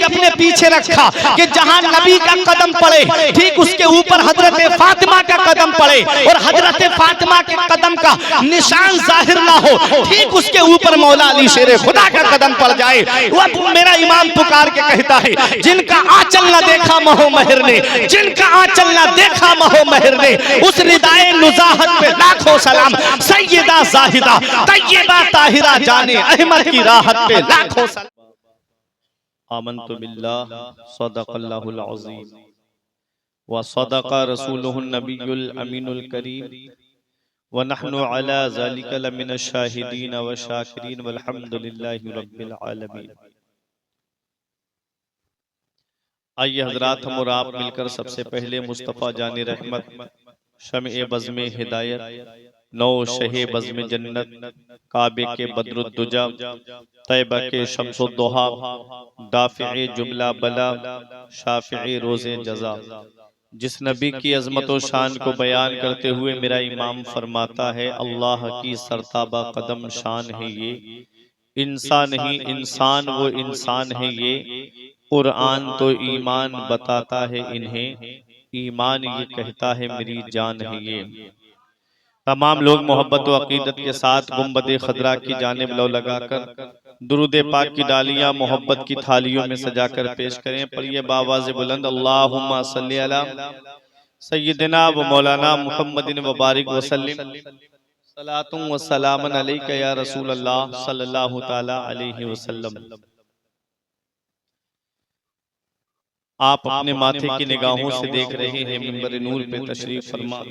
अपने पीछे रखा कि जहां नबी का कदम पड़े ठीक उसके ऊपर हजरत फातिमा का कदम पड़े, और हजरत फातिमा के कदम का निशान जाहिर ना हो, ठीक उसके ऊपर मौला अली शेर खुदा का कदम पड़ जाए। वह मेरा इमाम पुकार के कहता है, जिनका आंचल ना देखा महो महर ने, जिनका आंचल ना देखा महो महर ने, उस रिदाए नुज़ाहत पे लाखों सलाम। सैयदा जाहिदा तैयबा ताहिरा जाने अहमद की राहत पे लाखों सलाम। आमन्तु बिल्लाह सदक़ल्लाहुल अज़ीम व सदक़ रसूलुहुन नबियुल अमीनुल करीम व नहनु अला ज़ालिका लमिनश शाहिदीन व शाकिरीन वल्हम्दुलिल्लाहि रब्बिल आलमीन। आइए हजरात, हम और आप मिलकर सबसे पहले मुस्तफ़ा जान रहमत, शम्ए बज़्म हिदायत, नौ शहे बज़्म जन्नत, काबे के बद्रुद्दुजा, तैबा के शम्सुद्दुहा, दाफ़िए जुमला बला, शाफ़िए रोज़े जज़ा, जिस नबी की अज़मत व शान को बयान करते हुए मेरा इमाम फरमाता है, अल्लाह की सरताबा कदम शान है ये, इंसान नहीं इंसान वो इंसान है ये, कुरान तो ईमान बताता है इन्हें, ईमान ये कहता है मेरी जान है ये। तमाम लोग मोहब्बत व अकीदत के साथ गुंबद खदरा की जानिब लो लगाकर दुरूद पाक की डालियां मोहब्बत की थालियों में सजाकर पेश करें। पर ये बावाज़ बुलंद अल्लाहुम्मा सल्ली अला सय्यिदिना व मौलाना मुहम्मदिन व बारिक व सल्लिम सलातुम व सलामन अलैका या रसूल अल्लाह सल्लल्लाहु तआला अलैहि वसल्लम। आप अपने माथे की निगाहों से देख रहे हैं मिंबर नूर पे तशरीफ फरमा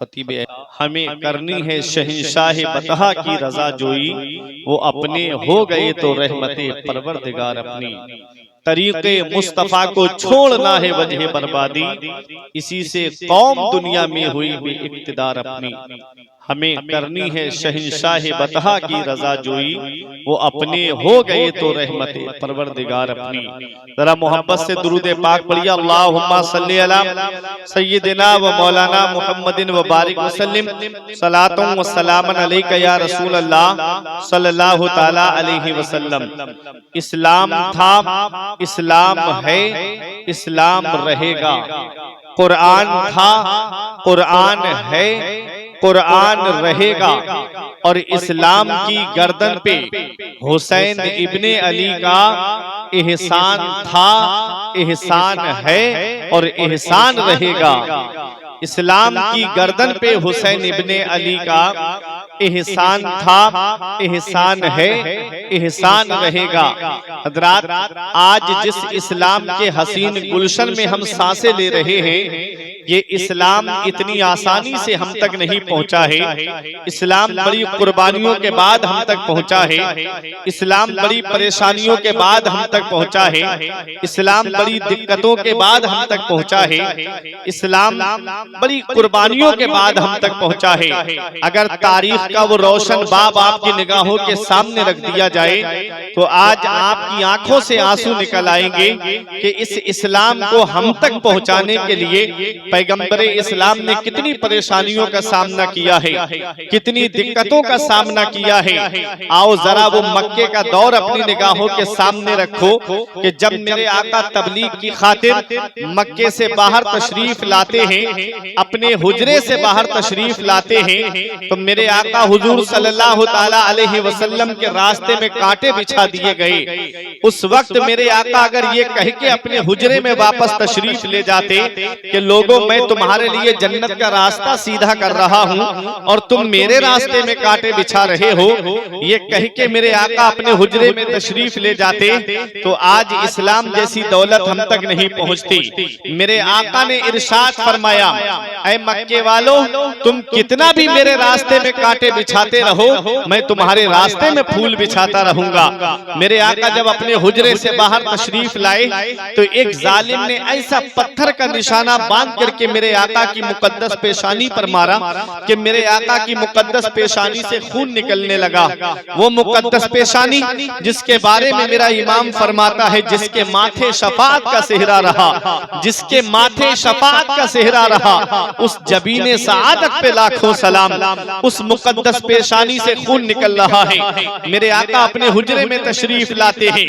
खतीब हमें करनी है शहंशाह बतहा की रजा जोई, वो अपने हो गए तो रहमते परवरदिगार अपनी, तरीक़े मुस्तफ़ा को छोड़ना है वजह बर्बादी, इसी से कौम दुनिया में हुई बेइक़्तिदार अपनी। हमें करनी है शहंशाह बतहा की रजा जोई, वो अपने हो गए तो रहमते परवरदिगार अपनी। जरा मोहब्बत से दुरूद पाक पढ़िए, अल्लाहुम्मा सल्ली अला सय्यिदिना व मौलाना मुहम्मदिन व बारिक वसल्लिम सलातुम व सलामन अलैका या रसूल अल्लाह सल्लल्लाहु तआला अलैहि वसल्लम। इस्लाम था, इस्लाम है, इस्लाम रहेगा। कुरान था, कुरान है, कुरान रहेगा। और इस्लाम की गर्दन पे हुसैन इब्ने अली का एहसान था, एहसान है और एहसान रहेगा। इस्लाम की गर्दन पे हुसैन इब्ने अली का एहसान था, एहसान है, एहसान रहेगा। हज़रात, आज जिस इस्लाम के हसीन गुलशन में हम सांसें ले रहे हैं, ये इस्लाम इतनी आसानी से हम तक नहीं पहुंचा है। इस्लाम बड़ी कुर्बानियों के बाद हम तक पहुंचा है। इस्लाम बड़ी परेशानियों के बाद हम तक पहुंचा है। इस्लाम बड़ी दिक्कतों के बाद हम तक पहुंचा है। इस्लाम बड़ी कुर्बानियों के बाद हम तक पहुंचा है। अगर तारीख का वो रोशन बाब आपकी निगाहों के सामने रख दिया जाए तो आज आपकी आंखों से आंसू निकल आएंगे कि इस इस्लाम को हम तक पहुंचाने के लिए पैगंबर इस्लाम ने कितनी परेशानियों का सामना किया है, कितनी दिक्कतों का सामना किया है। आओ जरा वो मक्के का दौर अपनी निगाहों के सामने रखो कि जब मेरे आका तबलीग की खातिर मक्के से बाहर तशरीफ लाते हैं, अपने हुजरे से बाहर तशरीफ लाते हैं, तो मेरे आका हुजूर सल्लल्लाहु तआला अलैहि वसल्लम के रास्ते में कांटे बिछा दिए गए। उस वक्त मेरे आका अगर ये कह के अपने हुजरे में वापस तशरीफ ले जाते कि लोगों मैं तुम्हारे लिए जन्नत का रास्ता सीधा कर रहा हूँ और तुम मेरे रास्ते में कांटे बिछा रहे हो, ये कह के मेरे आका अपने हुजरे में तशरीफ ले जाते तो आज इस्लाम जैसी दौलत हम तक नहीं पहुँचती। मेरे आका ने इरशाद फरमाया, ऐ मक्के वालों, तुम कितना भी मेरे रास्ते में कांटे बिछाते रहो, मैं तुम्हारे रास्ते में फूल बिछाता रहूंगा। मेरे आका जब अपने हुजरे से बाहर तशरीफ लाए तो एक जालिम ने ऐसा पत्थर का निशाना बांध कर करके मेरे आका की मुकद्दस पेशानी पर मारा कि मेरे आका की मुकद्दस पेशानी से खून निकलने लगा। वो मुकद्दस पेशानी जिसके बारे में मेरा इमाम फरमाता है, जिसके माथे शफाअत का सेहरा रहा, जिसके माथे शफाअत का सेहरा रहा, उस जबीने सआदत पे लाखों सलाम। उस मुकद्दस पेशानी से खून निकल रहा है। मेरे आका अपने हुजरे में तशरीफ लाते हैं।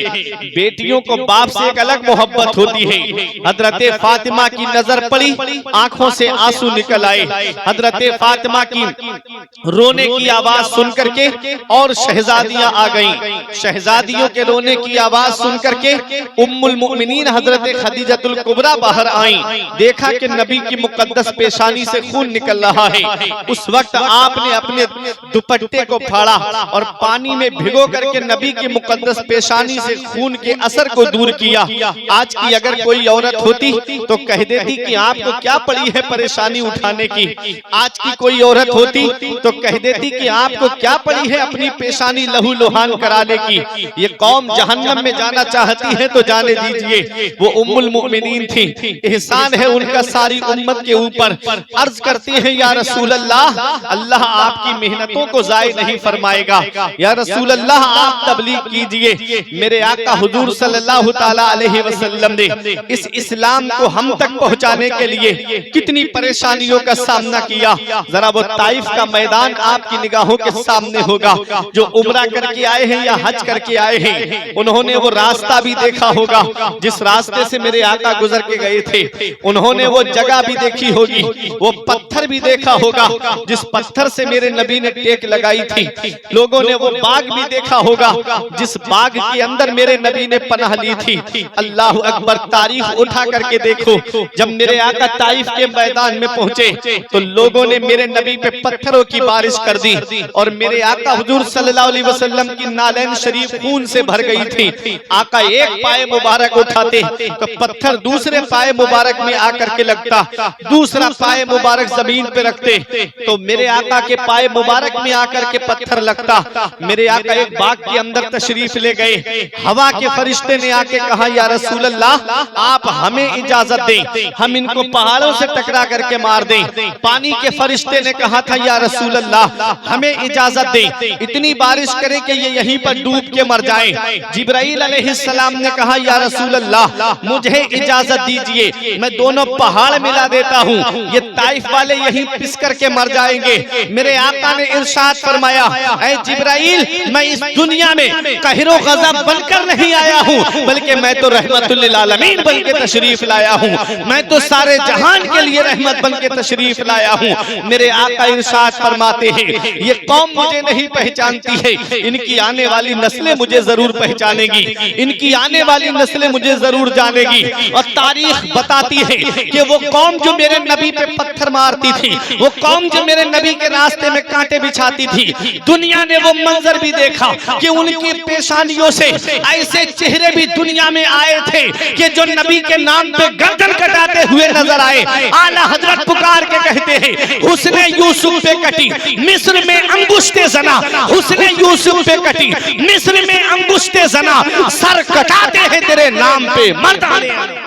बेटियों को बाप से एक अलग मोहब्बत होती है। हजरत फातिमा की नजर पड़ी, आंखों से आंसू निकल आए। हजरत फातिमा की रोने की आवाज सुन करके और शहजादियां आ गईं। शहजादियों के रोने की आवाज सुन करके उम्मुल मुमिनीन हजरत खदीजतुल कुबरा बाहर आईं। देखा कि नबी की मुकद्दस पेशानी से खून निकल रहा है। उस वक्त आपने अपने दुपट्टे को फाड़ा और पानी में भिगो करके नबी की मुकद्दस पेशानी से खून के असर को दूर किया। आज की अगर कोई औरत होती तो कह देती कि आपको क्या पड़ी है परेशानी उठाने की। आज की कोई औरत होती तो कह देती कि आपको क्या पड़ी है अपनी पेशानी लहू लुहान कराने की। ये कौम जहन्नम में जाना चाहती है तो जाने दीजिए। वो उम्मुल मुमिनीन थी, एहसान है उनका सारी उम्मत के ऊपर। अर्ज करती है या रसूल अल्लाह, अल्लाह आपकी मेहनतों को जाय नहीं फरमाएगा। या रसूल अल्लाह आप तबलीग कीजिए। मेरे आका हुजूर सल्लल्लाहु ताला अलैहि वसल्लम ने इस इस्लाम को हम तक पहुंचाने के लिए कितनी परेशानियों का सामना किया। जरा वो ताइफ का मैदान आपकी निगाहों के सामने होगा। जो उम्रा करके आए हैं या हज करके आए हैं, उन्होंने वो रास्ता भी देखा होगा जिस रास्ते से मेरे आका गुजर के गए थे। उन्होंने वो जगह भी देखी होगी, वो पत्थर भी देखा होगा जिस पत्थर से मेरे नबी ने टेक लगाई थी। लोगों ने वो बाग भी देखा होगा जिस बाग के अंदर मेरे नबी ने पनाह ली थी। अल्लाह अकबर, तारीख उठा करके देखो, जब मेरे आका ताइफ के मैदान में पहुंचे तो लोगों ने मेरे नबी पे पत्थरों की बारिश कर दी और मेरे आका हुजूर सल्लल्लाहु अलैहि वसल्लम की नालैन शरीफ खून से भर गई थी। आका एक पाए मुबारक उठाते तो पत्थर दूसरे पाए मुबारक में आकर के लगता, दूसरा पाए मुबारक जमीन पे रखते तो मेरे आका के पाए मुबारक में आकर के पत्थर लगता। मेरे आका एक बाग के अंदर तशरीफ ले गए। हवा के फरिश्ते ने आके कहा या रसूल अल्लाह आप हमें इजाजत दें, हम इनको पहाड़ों से टकरा करके मार दें। पानी के फरिश्ते ने कहा था या रसूल अल्लाह हमें इजाजत दें, इतनी बारिश करें कि ये यहीं पर डूब के मर जाएं। जिब्राइल अलैहिस्सलाम ने कहा या रसूल अल्लाह मुझे इजाजत दीजिए, मैं दोनों पहाड़ मिला देता हूँ, ये ताइफ वाले यहीं पिस करके मर जाएंगे। मेरे आका ने इरशाद फरमाया ऐ जिब्राइल, मैं इस दुनिया में कहरो गज़ब बनकर नहीं आया हूँ, बल्कि मैं तो रहमतुल लिल आलमीन बन के तशरीफ लाया हूँ। मैं तो सारे जहान के लिए रहमत बन के तशरीफ लाया हूँ। मेरे आका इरशाद फरमाते हैं ये कौम मुझे नहीं पहचानती है, इनकी आने वाली नस्लें मुझे जरूर पहचानेगी, इनकी आने वाली नस्लें मुझे जरूर जानेगी। और तारीख बताती है कि वो कौम जो मेरे नबी पे पत्थर मारती थी, वो कौम जो मेरे नबी के रास्ते में कांटे बिछाती थी, दुनिया ने वो मंजर भी देखा कि उनकी पेशानियों से ऐसे चेहरे भी दुनिया में आए थे कि जो नबी के नाम पे गर्दन कटाते हुए नजर आए। आला हजरत पुकार के कहते हैं हुस्ने यूसुफ पे कटी मिस्र में अंगुश्ते जना, हुस्ने यूसुफ पे कटी मिस्र में अंगुश्ते जना, सर कटाते हैं तेरे नाम पे मर्दाने।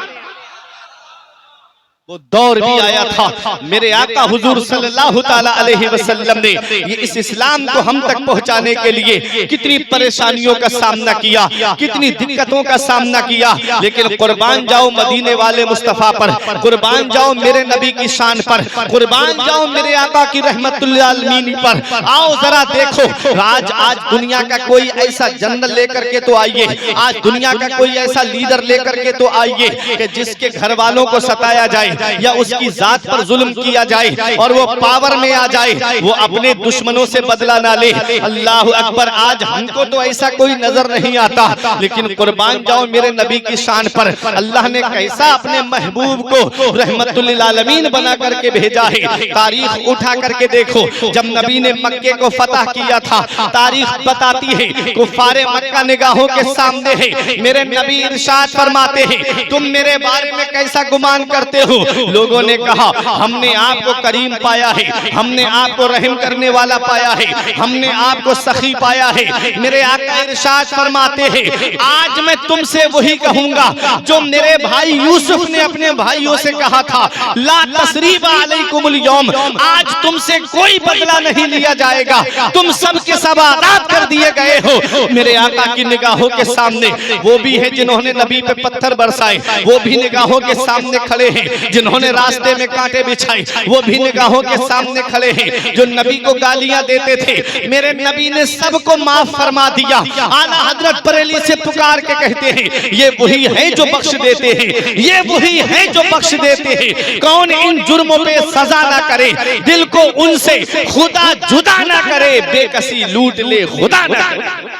वो दौर भी आया था। मेरे आका हुजूर सल्लल्लाहु ताला अलैहि वसल्लम ने ये इस इस्लाम को हम तक पहुंचाने के लिए कितनी परेशानियों का सामना किया, कितनी दिक्कतों का सामना किया, लेकिन कुर्बान जाओ मदीने वाले मुस्तफा पर, कुर्बान जाओ मेरे नबी की शान पर, कुर्बान जाओ मेरे आका की रहमतुल लिल आलमीन पर। आओ जरा देखो, आज दुनिया का कोई ऐसा जनरल लेकर के तो आइए, आज दुनिया का कोई ऐसा लीडर लेकर के तो आइए कि जिसके घर वालों को सताया जाए या उसकी जात पर जुल्म किया जाए और वो पावर में आ जाए, वो अपने दुश्मनों से बदला ना ले। अल्लाह अकबर, आज हमको तो ऐसा कोई नजर नहीं आता, लेकिन कुर्बान जाओ मेरे नबी की शान पर, अल्लाह ने कैसा अपने महबूब को रहमतुल लिल आलमीन बना करके भेजा है। तारीख उठा करके देखो, जब नबी ने मक्के को फतह किया था, तारीख बताती है कुफारे मक्का निगाहों के सामने है। मेरे नबी इरशाद फरमाते हैं तुम मेरे बारे में कैसा गुमान करते हो, लोगों ने कहा हमने आपको करीम पाया है, हमने आपको रहम करने वाला पाया है, हमने आपको सखी पाया है। मेरे आका इरशाद फरमाते हैं, आज मैं तुमसे वही कहूंगा जो मेरे भाई यूसुफ ने अपने भाइयों से कहा था, ला तसरीबा अलैकुमुल यौम, आज तुमसे कोई बदला नहीं लिया जाएगा, तुम सबके सब आजाद कर दिए गए हो। मेरे आका की निगाहों के सामने वो भी है जिन्होंने नबी पे पत्थर बरसाए, वो भी निगाहों के सामने खड़े हैं जिन्होंने रास्ते में कांटे बिछाए, वो भी निगाहों के सामने खड़े हैं जो नबी को गालियां देते थे। मेरे नबी ने सबको माफ फरमा दिया। आला हजरत बरेली से पुकार के कहते हैं, ये वही है जो बख्श देते हैं, ये वही है जो बख्श देते हैं। कौन इन जुर्मों पे सजा ना करे, दिल को उनसे खुदा जुदा ना करे, बेकसी लूट ले खुदा ना करे।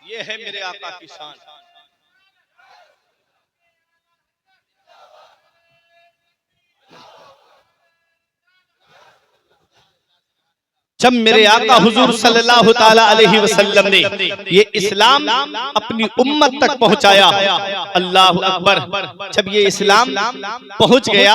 ये है मेरे आका की शान। जब मेरे आका हुजूर सल्लल्लाहु ताला अलैहि वसल्लम ने ये इस्लाम अपनी उम्मत तक पहुंचाया, अल्लाह अकबर, जब ये इस्लाम पहुंच गया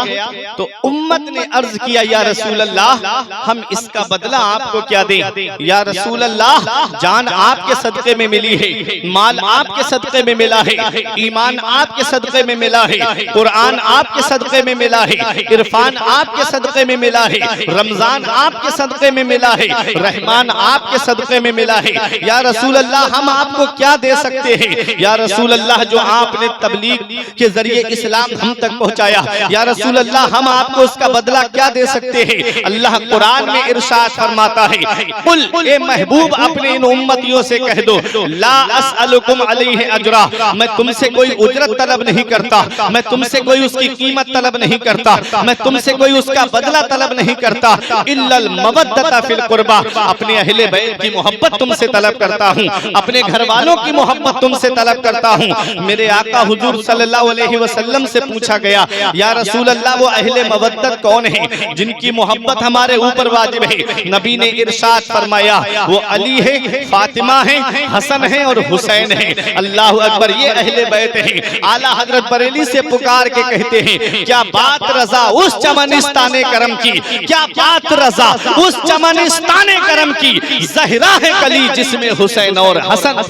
तो उम्मत ने अर्ज किया, या रसूल अल्लाह, हम इसका बदला आपको क्या दें? या रसूल अल्लाह, जान आपके सदक़े में मिली है, माल आपके सदक़े में मिला है, ईमान आपके सदक़े में मिला है, कुरान आपके सदक़े में मिला है, इरफान आपके सदक़े में मिला है, रमजान आपके सदक़े में मिला है, रहमान आपके सदक़े में मिला है। या रसूल अल्लाह, हम आपको क्या दे सकते हैं? या रसूल अल्लाह, जो आपने तबलीग के जरिए इस्लाम हम तक पहुंचाया, या रसूल अल्लाह, हम आपको उसका बदला क्या दे सकते हैं? अल्लाह कुरान में इरशाद फरमाता है, कुल, ए महबूब, अपने इन उम्मतियों से कह दो, ला अस्अलुकुम अलैहि अजरा, मैं तुमसे कोई उजरत तलब नहीं करता, मैं तुमसे कोई उसकी कीमत तलब नहीं करता, मैं तुमसे कोई उसका बदला तलब नहीं करता, इल्लल मवद्दता फिल कुर्बा, अपने अहले बैत की मोहब्बत तुमसे तलब करता हूँ, अपने घर वालों की मोहब्बत तुमसे तलब करता हूँ। मेरे आका हुजूर सल्लल्लाहु अलैहि वसल्लम से पूछा गया, या रसूल अल्लाह, वो अहले मवद्दत कौन है जिनकी मोहब्बत हमारे ऊपर वाजिब है? नबी ने इरशाद फरमाया, वो अली है, फातिमा है, हसन है और हुसैन है। अल्लाह अकबर, ये अहले बैत है। आला हजरत बरेली से पुकार के कहते हैं, क्या बात रजा उस चमनिस्ताने करम की, क्या बात रजा उस चमनिस्ताने करम की, ज़हरा है कली जिसमें हुसैन और हसन।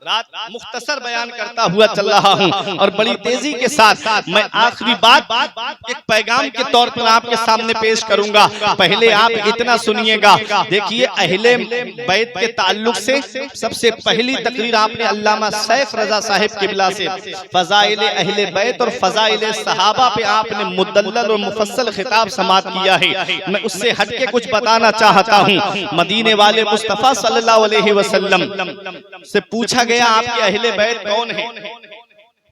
रात मुख्तसर बयान करता हुआ चल रहा हूँ और बड़ी तेजी के साथ मैं आखिरी बात एक पैगाम के तौर पर आपके सामने पेश करूंगा। पहले आप इतना सुनिएगा। देखिए, अहले बैत के ताल्लुक से सबसे पहली तकरीर आपने अल्लामा सैफ रजा साहिब किबला से फजाइल अहले बैत और फजाइल सहाबा पे आपने मुदल्लल और मुफस्सल खिताब समात किया है। मैं उससे हटके कुछ बताना चाहता हूँ। मदीने वाले मुस्तफ़ा सल्लल्लाहु अलैहि वसल्लम से पूछा गया, आपके अहले बैत कौन है?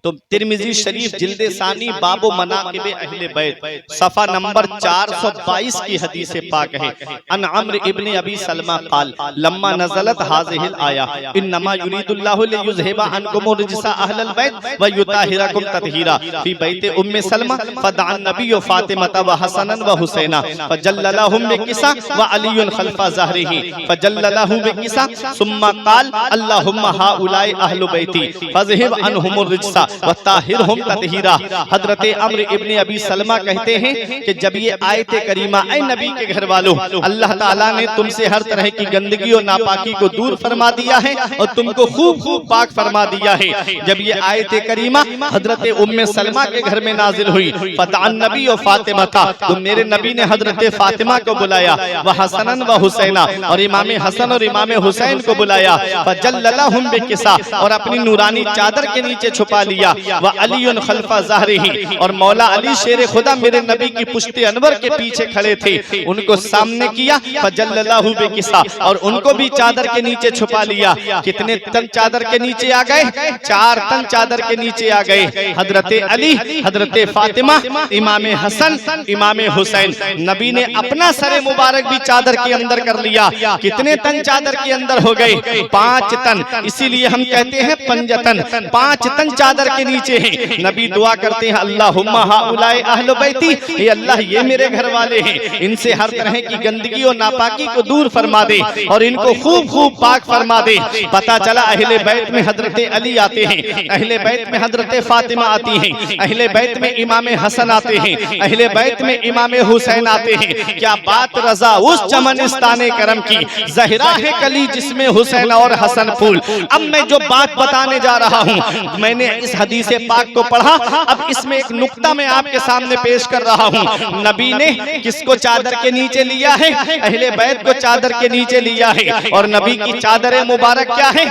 तो तिरमिजी शरीफ जिल्दे सानी बाबो मनाकिबे अहले बैत सफा नंबर 422 की हदीस पाक है। अन अम्र इब्ने अबी सलमा क़ाल लम्मा नज़लत हाज़िहिल आया इन्नमा युरीदुल्लाहु लियुज़हिबा अन्कुम रिजसा अहलल बैत व युताहिरकुम तत्हीरा फी बैत उम्मे सलमा फदअन नबी व फातिमा व हसनन व हुसैना फजल्ललहुम बिकिसा व अलीयुन खल्फा ज़हरिही फजल्ललहु बिकिसा सुम्मा क़ाल अल्लाहुम्मा हाउलाई अहलु बैती फज़हिब अन्हुमुर रिजसा वताहिरहुम ततहीरा। हजरत अम्र इब्ने अबी सलमा कहते हैं कि जब ये आयते करीमा, ऐ नबी के घर वालों, अल्लाह ताला ने तुमसे हर तरह की गंदगी और नापाकी को दूर फरमा दिया है और तुमको खूब खूब पाक फरमा दिया है। जब ये आयते करीमा हजरत उम्मे सलमा के घर में नाजिल हुई, फदअन नबी और फातिमा था, तो मेरे नबी ने हजरत फातिमा को बुलाया, वह हसनन व हुसैना, और इमाम हसन और इमाम हुसैन को बुलाया, फजल्ललहुम बिकिसा, और अपनी नूरानी चादर के नीचे छुपा लिया, व अलीयुन खल्फा ज़हरिही, और मौला अली शेर खुदा मेरे नबी की पुश्ते अनवर के पीछे खड़े थे, उनको सामने किया, फजल्ललहु बिकिसा, और उनको भी चादर के नीचे छुपा लिया। कितने तन चादर के नीचे आ गए? 4 तन चादर के नीचे आ गए। हजरत अली, हजरत फातिमा, इमाम हसन, इमाम हुसैन। नबी ने अपना सरे मुबारक भी चादर के अंदर कर लिया। कितने तन चादर के अंदर हो गए? 5 तन। इसीलिए हम कहते हैं पंजतन। 5 तन चादर चादर के नीचे हैं। नबी दुआ करते हैं अल्लाहुम्मा हाउलाए अहले बैती, ये अल्लाह ये मेरे घर वाले हैं, इनसे हर तरह की गंदगी और नापाकी को दूर फरमा दे और इनको खूब खूब पाक फरमा दे। पता चला अहले बैत में हजरत अली आते हैं, अहले बैत में हजरत फातिमा आती हैं, अहले बैत में इमाम हसन आते हैं, अहले बैत में इमाम हुसैन आते हैं। क्या बात रजा उस चमनिस्ताने करम की, ज़हरा है कली जिसमें हुसैन और हसन फूल। अब मैं जो बात बताने जा रहा हूँ, मैंने इस हदीस पाक को पढ़ा, अब इसमें एक नुक्ता मैं आपके सामने पेश कर रहा हूँ। नबी ने किसको चादर के नीचे लिया है? अहले बैत को चादर के नीचे लिया है। और नबी की चादर मुबारक क्या है?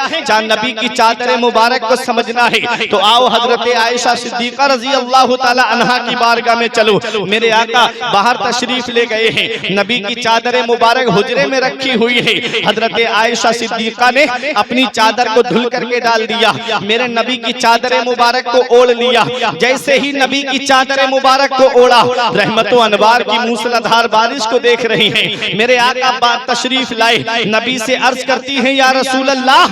नबी की चादर मुबारक को समझना है तो आओ हजरत आयशा सिद्दीका रजी अल्लाह ताला अन्हा की बारगाह में चलो। मेरे आका बाहर तशरीफ ले गए हैं, नबी की चादर मुबारक हुजरे में रखी हुई है। हजरत आयशा सिद्दीका ने अपनी चादर को धुल करके डाल दिया, मेरे नबी की चादर मुबारक को ओढ़ लिया। जैसे ही नबी की चादर मुबारक को ओढ़ा, रहमतों अनवार की मूसलाधार बारिश को देख रही हैं। मेरे आका तशरीफ लाए, नबी से अर्ज करती हैं या रसूल अल्लाह,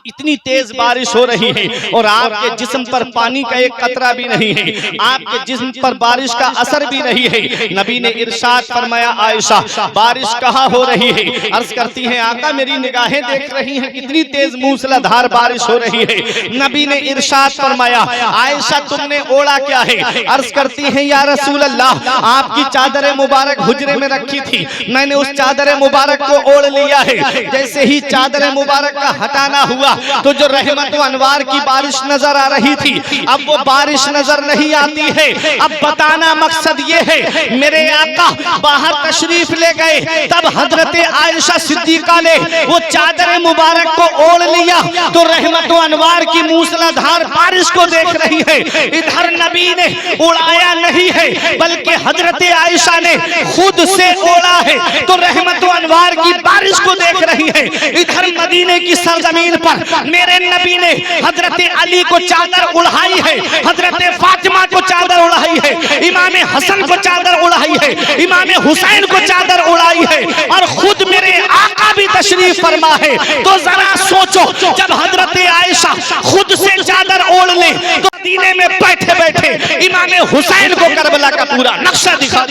इतनी तेज बारिश हो रही है और आपके जिस्म पर पानी का एक कतरा भी नहीं है, आपके जिस्म पर बारिश का असर भी नहीं है। नबी ने इरशाद फरमाया आयशा बारिश कहाँ हो रही है? अर्ज करती हैं आका मेरी निगाहें देख रही हैं कितनी तेज मूसलाधार बारिश हो रही है। नबी ने इरशाद फरमाया आयशा तुमने ओढ़ा क्या है? अर्ज करती हैं या रसूल अल्लाह, आपकी चादर मुबारक हुजरे में रखी थी, मैंने उस चादर मुबारक को ओढ़ लिया है। जैसे ही चादर मुबारक का हटाना हुआ तो जो रहमत अनवार की बारिश नजर आ रही थी, अब वो बारिश नजर नहीं आती है। अब बताना मकसद ये है, मेरे आका बाहर तशरीफ ले गए, तब हजरत आयशा सिद्दीका ने वो चादर मुबारक को ओढ़ लिया तो रहमत अनवार की मूसलाधार बारिश को देख रही है। इधर नबी ने उड़ाया नहीं है, बल्कि हजरत आयशा ने खुद से ओढ़ा है तो रहमत अनवार की बारिश को देख रही है। इधर मदीने की सरजमीन पर मेरे नबी ने हजरत अली को चादर उड़ाई है, हजरत फातिमा को चादर उड़ाई है, इमाम हसन को चादर उड़ाई है, इमाम हुसैन को चादर उड़ाई है और खुद मेरे आका भी तशरीफ फरमा है। तो जरा सोचो, जब हजरत आयशा खुद से चादर ओढ़ ले तो मदीने में बैठे बैठे इमाम हुसैन को करबला का पूरा नक्शा दिखा।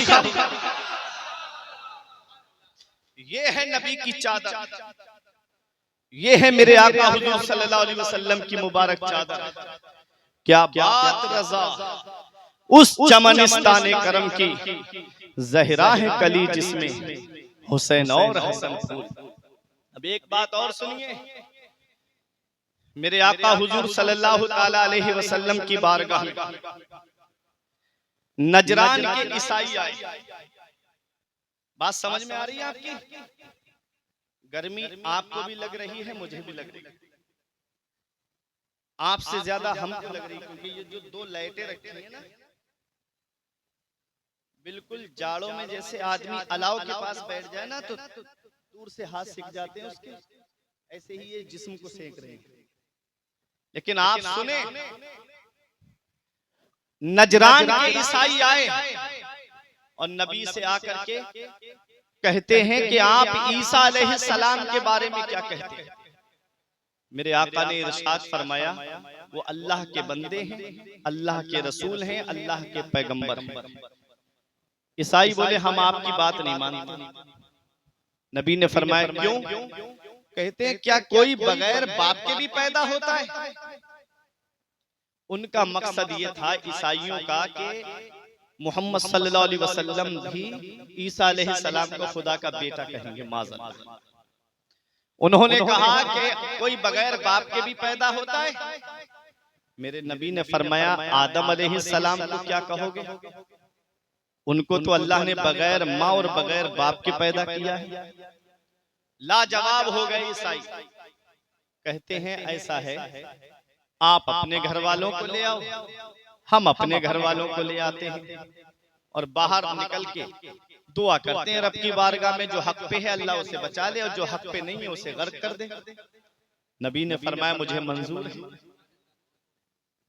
ये है नबी की चादर, ये है मेरे आका हुजूर सल्लल्लाहु अलैहि वसल्लम की मुबारक चादर। क्या बात रजा उस चमनिस्ताने करम की, ज़हरा है कली जिसमें हुसैन और हसन फूल। अब एक बात और सुनिए, मेरे आका हुजूर सल्लल्लाहु ताला अलैहि वसल्लम की बारगाह में नजरान के ईसाई आए। बात समझ में आ रही है आपकी? गर्मी आपको भी लग रही है, मुझे भी लग रही है, आपसे ज्यादा हमको लग रही है, क्योंकि ये जो दो लाइटें रखी है ना, बिल्कुल जाड़ों में जैसे आदमी अलाव के पास बैठ जाए ना तो दूर से हाथ सिक जाते हैं उसके, ऐसे ही ये जिस्म को सेक रहे हैं। लेकिन आप सुने, नजरान के ईसाई आए और नबी से आकर के कहते हैं कि आप ईसा अलैहिस्सलाम के बारे में क्या कहते हैं? मेरे आका ने इरशाद फरमाया वो अल्लाह के बंदे हैं, अल्लाह के रसूल हैं, अल्लाह के पैगंबर हैं। ईसाई बोले हम आपकी बात नहीं मानते। नबी ने फरमाया क्यों? कहते हैं क्या कोई बगैर बाप के भी पैदा होता है? उनका मकसद ये था ईसाइयों का कि मोहम्मद सल्लल्लाहु अलैहि वसल्लम भी ईसा अलैहिस्सलाम को खुदा का बेटा कहेंगे माज़अल्लाह। उन्होंने कहा कि कोई बगैर बाप के भी पैदा होता है। मेरे नबी ने फरमाया आदम अलैहिस्सलाम को क्या कहोगे? उनको तो अल्लाह ने बगैर माँ और बगैर बाप के पैदा किया है। लाजवाब हो गए ईसाई। कहते हैं ऐसा है, आप अपने घर वालों को ले आओ, हम अपने घर वालों को ले आते हैं और बाहर निकल के दुआ करते हैं रब की बारगाह में, जो हक पे है अल्लाह उसे बचा ले और जो हक पे नहीं है उसे गर्क कर दे। नबी ने फरमाया मुझे मंजूर है।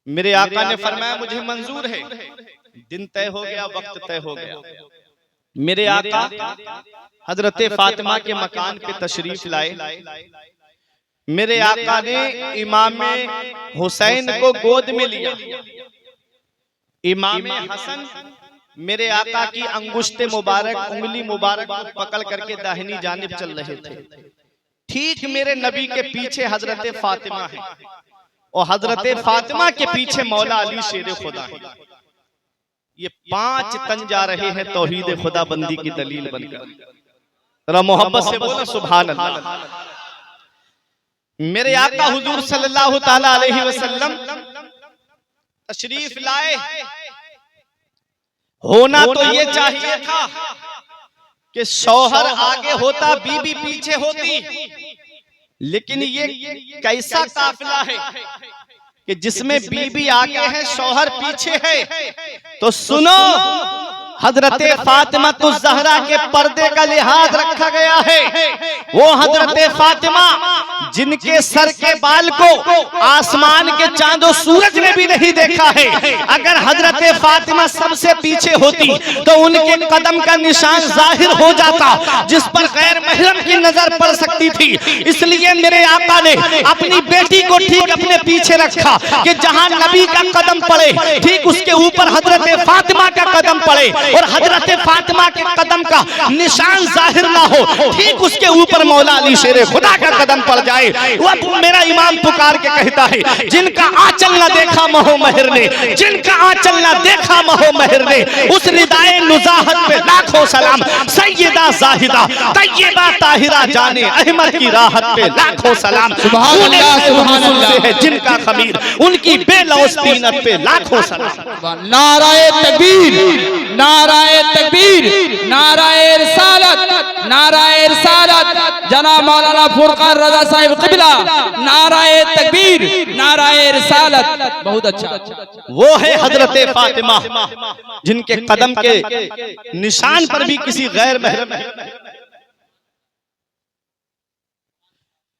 मेरे आका ने फरमाया मुझे मंजूर है। दिन तय हो गया, वक्त तय हो गया। मेरे आका हजरत फातिमा के मकान पे तशरीफ लाए। मेरे आका ने इमाम हुसैन को गोद में लिया। इमाम हसन मेरे आका की अंगुष्ठे मुबारक, उंगली मुबारक को पकड़ करके दाहिनी जानिब चल रहे थे। ठीक मेरे नबी के पीछे हजरत फातिमा है और हजरत फातिमा के पीछे मौला अली शेर खुदा है। ये 5 तन जा रहे हैं तौहीद खुदा बंदी की दलील बनकर। जरा मोहब्बत से बोलो सुभान अल्लाह। मेरे आका हुजूर सल्लल्लाहु ताला अलैहि वसल्लम तशरीफ लाए। होना तो ये चाहिए था कि शौहर आगे होता, बीबी पीछे होती, लेकिन ये कैसा काफिला है कि जिसमें बीबी आगे है शौहर पीछे है। तो सुनो, हजरत फातिमा तो ज़हरा के पर्दे का लिहाज रखा गया है। वो हजरत फातिमा जिनके सर के बाल को आसमान के चांदो सूरज ने भी नहीं देखा है। अगर हजरत फातिमा सबसे पीछे होती तो उनके कदम का निशान जाहिर हो जाता, जिस पर गैर महरम की नजर पड़ सकती थी। इसलिए मेरे आका ने अपनी बेटी को ठीक अपने पीछे रखा कि जहां नबी का कदम पड़े ठीक उसके ऊपर हजरत फातिमा का कदम पड़े और हजरत फातिमा के कदम का निशान जाहिर ना हो, ठीक उसके ऊपर मौला अली शेर खुदा का कदम पड़ जाए। वो मेरा इमाम पुकार के कहता है, जिनका आंचल ना देखा महो महर ने, जिनका आंचल ना देखा महो महर ने, उस रिदाए नुज़ाहत पे लाखों सलाम। सैयदा जाहिदा तैयबा ताहिरा जाने अहमद की राहत पे लाखों सलाम। सुभान अल्लाह सुभान अल्लाह। जिनका खमीर उनकी बेलौस तीनत पे लाखों सलाम। नाराए तकबीर, नाराए तकबीर, नाराए रिसालत, नाराए रिसालत जनाब मौलाना फुरकान रज़ा साहिब क़िबला। नाराए तकबीर, नाराए रिसालत। बहुत अच्छा। वो है हजरत फातिमा जिनके कदम के निशान पर भी किसी गैर महरम है।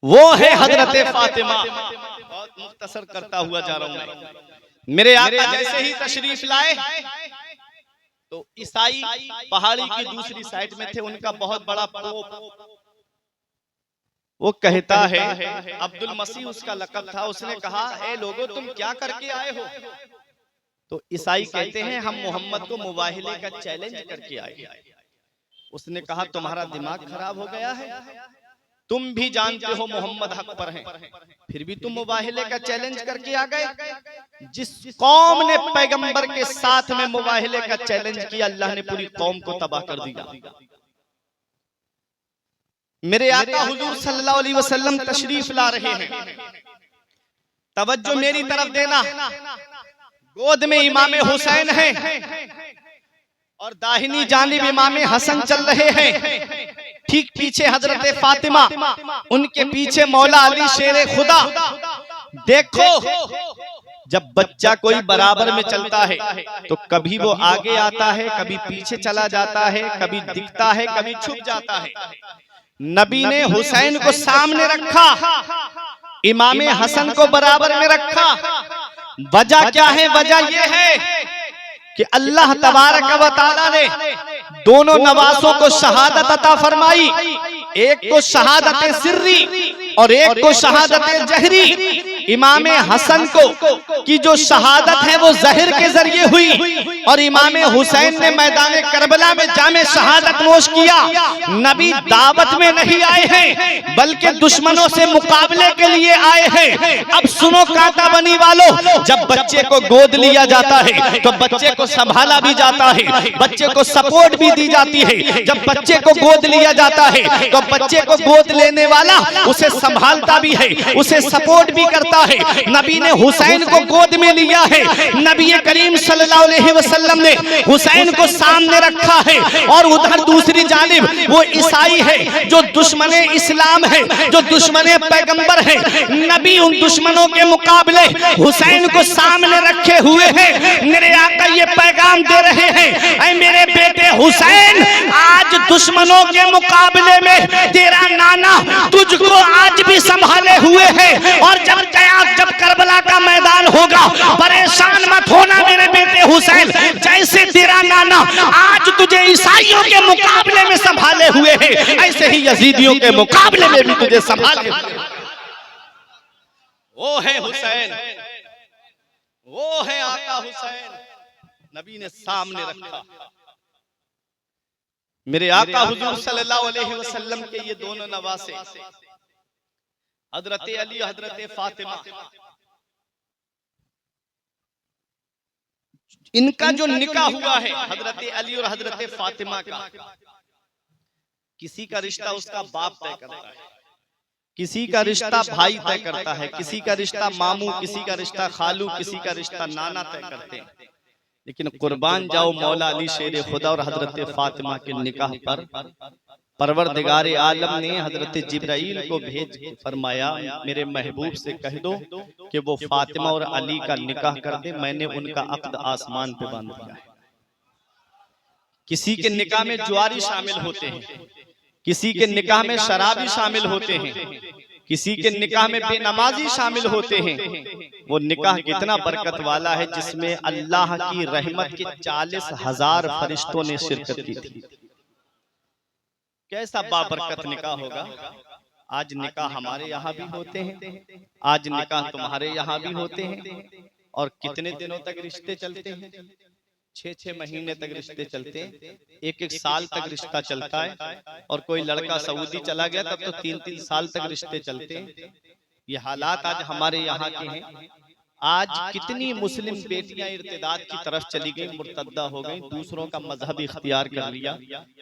वो है हजरत फातिमा। बहुत मुख्तसर करता हुआ जा रहा हूं। मेरे आका जैसे ही तशरीफ लाए तो ईसाई पहाड़ी की दूसरी साइड में थे। उनका बहुत बड़ा पोप, वो कहता है, अब्दुल मसीह उसका लक़ब था। उसने कहा, ए लोगों तुम क्या करके आए हो? तो ईसाई कहते हैं, हम मोहम्मद को मुबाहिले का चैलेंज करके आए। उसने कहा, तुम्हारा दिमाग खराब हो गया है? तुम भी जानते हो मोहम्मद हक पर हैं, फिर भी तुम मुबाहिले का चैलेंज करके आ गए। जिस कौम ने पैगंबर के साथ में मुबाहिले का चैलेंज किया, अल्लाह ने पूरी कौम को तबाह कर दिया। मेरे आका हुजूर सल्लल्लाहु अलैहि वसल्लम तशरीफ ला रहे हैं। तवज्जो मेरी तरफ देना। गोद में इमाम हुसैन है और दाहिनी जानिब इमाम हसन चल रहे हैं। ठीक पीछे हजरत फातिमा, उनके पीछे मौला अली शेर खुदा। देखो, जब बच्चा कोई बराबर में चलता है तो कभी वो आगे आता है, कभी पीछे चला जाता है, कभी दिखता है, कभी छुप जाता है। नबी ने हुसैन को सामने रखा, इमाम हसन को बराबर में रखा। वजह क्या है? वजह यह है कि अल्लाह तबारक व तआला ने दोनों नवासों को शहादत अता फरमाई। एक को शहादत सिर्री और एक को शहादत जहरी। इमाम हसन को की जो शहादत है वो जहर के जरिए हुई और इमाम हुसैन ने मैदान करबला में जामे शहादत नोश किया। नबी दावत में नहीं आए हैं बल्कि दुश्मनों से मुकाबले के लिए आए हैं। अब सुनो कांटा बनी वालों, जब बच्चे को गोद लिया जाता है तो बच्चे को संभाला भी जाता है, बच्चे को सपोर्ट भी दी जाती है। जब बच्चे को गोद लिया जाता है तो बच्चे को गोद लेने वाला उसे संभालता भी है, उसे सपोर्ट भी करता है। नबी ने हुसैन को गोद में लिया है। नबी करीम सल्लल्लाहु अलैहि वसल्लम ने हुसैन को सामने रखा है और उधर दूसरी जानिब वो ईसाई है जो दुश्मने इस्लाम है, जो दुश्मने पैगंबर है। नबी उन दुश्मनों के मुकाबले हुसैन को सामने रखे हुए हैं। मेरे आका ये पैगाम दे रहे हैं, ऐ मेरे बेटे हुसैन, आज दुश्मनों के मुकाबले में तेरा नाना तुझको आज भी संभाले हुए है और जब करबला का मैदान होगा परेशान मत होना मेरे बेटे हुसैन। जैसे तेरा नाना आज तुझे ईसाइयों के मुकाबले में संभाले हुए है, ऐसे ही यजीदियों के मुकाबले में भी तुझे संभाले। वो है हुसैन। वो है आका हुसैन, नबी ने सामने रखा। मेरे आका हुजूर सल्लल्लाहु अलैहि वसल्लम के ये दोनों नवासे, हजरत अली, हजरत फातिमा, इनका जो निकाह हुआ है हजरत अली और हजरत फातिमा का, किसी का रिश्ता उसका बाप तय करता है, किसी का रिश्ता भाई तय करता है, किसी का रिश्ता मामू, किसी का रिश्ता खालू, किसी का रिश्ता नाना तय करते हैं। लेकिन कुर्बान जाओ मौला अली शेर खुदा और हजरत फातिमा के निकाह पर परवरदिगार आलम ने हजरत जिब्राइल को भेज फरमाया, मेरे महबूब से कह दो कि वो फातिमा और अली का निकाह कर दे, मैंने उनका अक्द आसमान पे बांध दिया है। किसी के निकाह में जुआरी शामिल होते हैं, किसी के निकाह में शराबी शामिल होते हैं, किसी के निकाह में बेनमाजी शामिल होते हैं। वो निकाह कितना बरकत वाला है जिसमें अल्लाह की रहमत के 40,000 फरिश्तों ने शिरकत की थी। कैसा बाबरकत निकाह होगा। आज निकाह हमारे यहाँ भी होते हैं, आज निकाह तुम्हारे यहाँ भी होते हैं, और कितने दिनों तक रिश्ते चलते हैं, 6-6 महीने तक रिश्ते चलते हैं, 1-1 साल तक रिश्ता चलता है। और कोई लड़का सऊदी चला गया तब तो 3-3 साल तक रिश्ते चलते हैं। ये हालात आज हमारे यहाँ के हैं। आज कितनी मुस्लिम बेटियां इर्तिदाद की तरफ चली गई, मुर्तद्दा हो गई, दूसरों का मजहब इख्तियार कर लिया।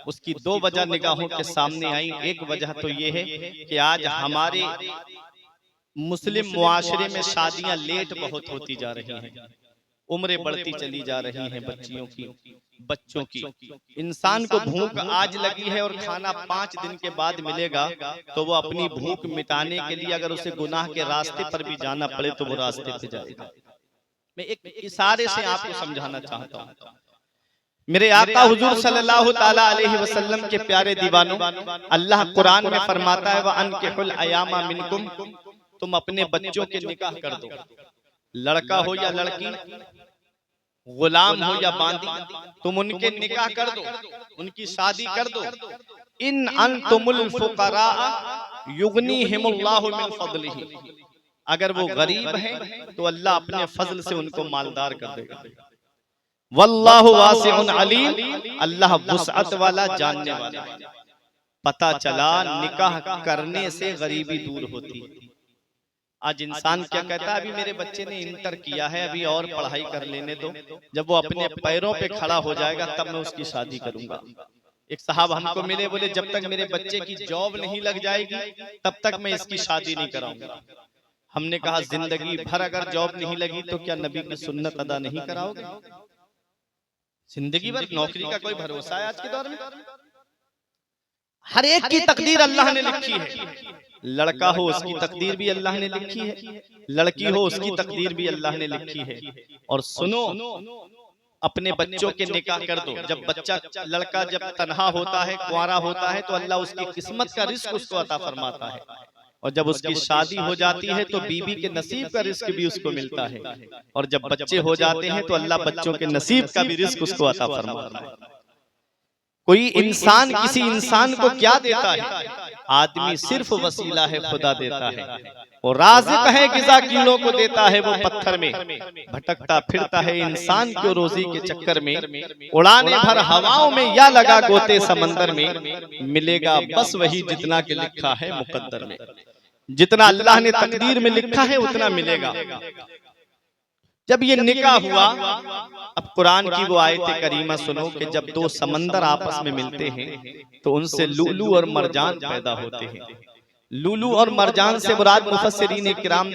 उसकी 2 वजह निगाहों के सामने आई। एक वजह तो ये है कि आज हमारे मुस्लिम मुआशरे में शादियां लेट बहुत होती जा रही हैं, उम्रें बढ़ती चली जा रही हैं बच्चियों की, बच्चों की। इंसान को भूख आज लगी है और खाना 5 दिन के बाद मिलेगा, तो वो अपनी भूख मिटाने के लिए अगर उसे गुनाह के रास्ते पर भी जाना पड़े तो वो रास्ते पे जाएगा। मैं एक इशारे से आपको समझाना चाहता हूँ। मेरे आका हुजूर सल्लल्लाहु ताला अलैहि वसल्लम के प्यारे दीवानों, अल्लाह कुरान में फरमाता है, व अनकिहुल अयामा मिनकुम, तुम अपने बच्चों के निकाह कर दो, लड़का हो या लड़की, गुलाम हो या बांदी, तुम उनके निकाह कर दो, उनकी शादी कर दो। इन अंतुमुल फुकरा युगनीहिमुल्लाहु मिन फज़लिही, अगर वो गरीब हैं तो अल्लाह अपने फजल से उनको मालदार कर देगा। वल्लाहु वासिउन अलीम, अल्लाह वुसअत वाला, जानने वाला। पता चला निकाह करने से गरीबी दूर होती है। आज इंसान क्या कहता है, अभी मेरे बच्चे ने इंटर किया है, अभी और पढ़ाई कर लेने दो, जब वो अपने पैरों पे खड़ा हो जाएगा तब मैं उसकी शादी करूंगा। एक साहब हमको मिले, बोले जब तक मेरे बच्चे की जॉब नहीं लग जाएगी तब तक मैं इसकी शादी नहीं कराऊंगा। हमने कहा जिंदगी भर अगर जॉब नहीं लगी तो क्या नबी की सुन्नत अदा नहीं कराओगे? जिंदगी भर नौकरी का कोई भरोसा है आज के दौर में? हर एक की तकदीर अल्लाह ने लिखी है। लड़का हो उसकी तकदीर भी अल्लाह ने लिखी है, लड़की हो उसकी तकदीर भी अल्लाह ने लिखी है। और सुनो, अपने बच्चों के निकाह कर दो। जब बच्चा लड़का जब तन्हा होता है, कुंवारा होता है, तो अल्लाह उसकी किस्मत का रिस्क उसको अता फरमाता है। और जब उसकी शादी हो जाती है तो बीबी के नसीब का रिस्क भी उसको मिलता है। और जब बच्चे हो जाते हैं तो अल्लाह बच्चों के नसीब का भी रिस्क उसको अता फरमाता है। कोई इंसान किसी इंसान को क्या देता है? आदमी सिर्फ वसीला है, खुदा देता है। और राज़िक है, गिज़ा कीड़ों को देता है, वो पत्थर में भटकता फिरता है इंसान को रोजी के चक्कर में। उड़ाने भर हवाओं में या लगा गोते समंदर में, मिलेगा बस वही जितना के लिखा है मुकद्दर में। जितना अल्लाह ने तकदीर में लिखा है उतना मिलेगा। जब ये निकाह हुआ, अब कुरान की वो आयत करीमा सुनो कि जब 2 समंदर आपस में मिलते हैं तो उनसे लूलू और मरजान पैदा होते हैं। लूलू और मरजान से मुराद मुफस्सिरीन किराम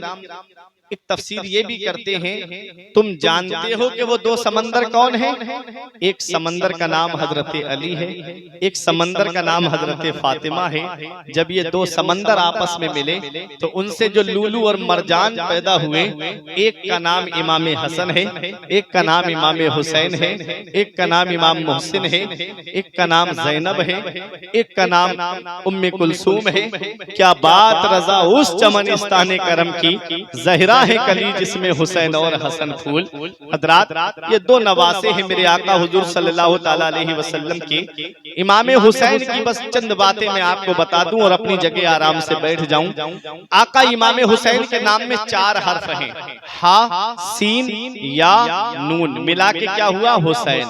एक तफसीर ये भी करते हैं, तुम जानते हो कि वो 2 समंदर कौन हैं? एक समंदर का नाम हजरत अली है, एक समंदर का नाम हजरत फातिमा है। जब ये 2 समंदर आपस में मिले तो उनसे जो लूलू और मरजान पैदा हुए, एक का नाम इमाम हसन है, एक का नाम इमाम हुसैन है, एक का नाम इमाम मोहसिन है, एक का नाम ज़ैनब है, एक का नाम उम्मे कुलसूम है। क्या बात रजा उस चमनिस्तान करम की, ज़हरा है कली जिसमें हुसैन और हसन फूल। हजरात, ये दो नवासे हैं मेरे आका हुजूर सल्लल्लाहु ताला अलैहि वसल्लम के। इमाम हुसैन की बस चंद बातें मैं आपको बता दूं और अपनी जगह आराम से बैठ जाऊं। आका इमाम हुसैन के नाम में 4 हर्फ हैं, हा, सीन, या, नून, मिला के क्या हुआ? हुसैन।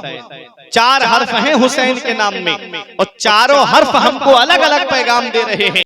4 हर्फ हैं हुसैन के नाम में और चारों हर्फ हमको अलग अलग पैगाम दे रहे हैं।